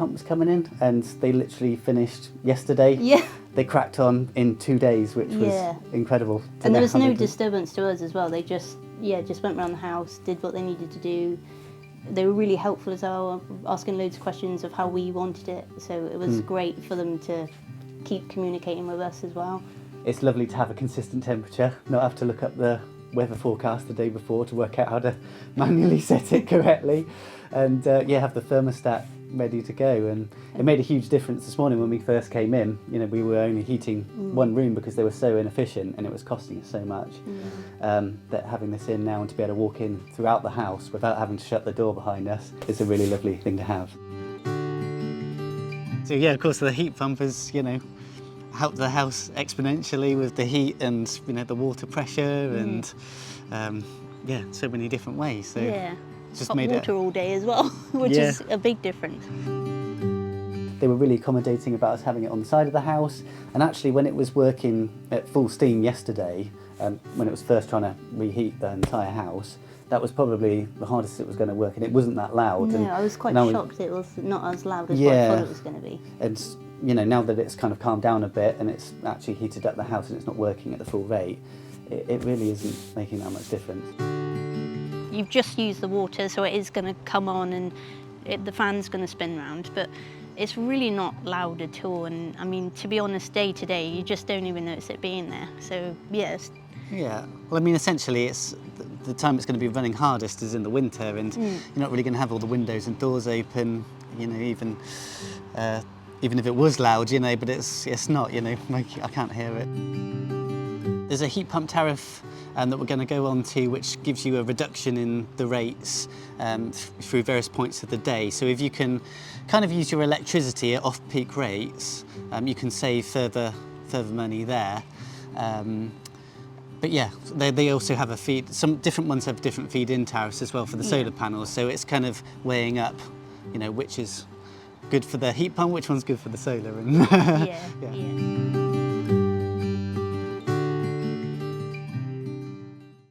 pump was coming in, and they literally finished yesterday. Yeah. They cracked on in 2 days, which was incredible. And there was no disturbance to us as well. They just went around the house, did what they needed to do. They were really helpful as well, asking loads of questions of how we wanted it. So it was great for them to keep communicating with us as well. It's lovely to have a consistent temperature, not have to look up the weather forecast the day before to work out how to manually set it correctly, and have the thermostat ready to go. And it made a huge difference this morning when we first came in. You know, we were only heating one room because they were so inefficient and it was costing us so much. That having this in now and to be able to walk in throughout the house without having to shut the door behind us is a really lovely thing to have. So yeah, of course the heat pump has, helped the house exponentially with the heat and, the water pressure and so many different ways. So just hot made water all day as well, which is a big difference. They were really accommodating about us having it on the side of the house, and actually when it was working at full steam yesterday, when it was first trying to reheat the entire house, that was probably the hardest it was going to work, and it wasn't that loud. No, I was quite shocked it was not as loud as what I thought it was going to be. And now that it's kind of calmed down a bit and it's actually heated up the house and it's not working at the full rate, it really isn't making that much difference. You've just used the water, so it is going to come on and the fan's going to spin round, but it's really not loud at all. And I mean, to be honest, day to day, you just don't even notice it being there. So yes. Yeah, well, I mean, essentially, it's the time it's going to be running hardest is in the winter, and you're not really going to have all the windows and doors open, even if it was loud, but it's not, I can't hear it. There's a heat pump tariff that we're going to go on to, which gives you a reduction in the rates through various points of the day. So if you can kind of use your electricity at off-peak rates, you can save further money there. But yeah, they also have a feed. Some different ones have different feed-in tariffs as well for the solar panels. So it's kind of weighing up, which is good for the heat pump, which one's good for the solar. And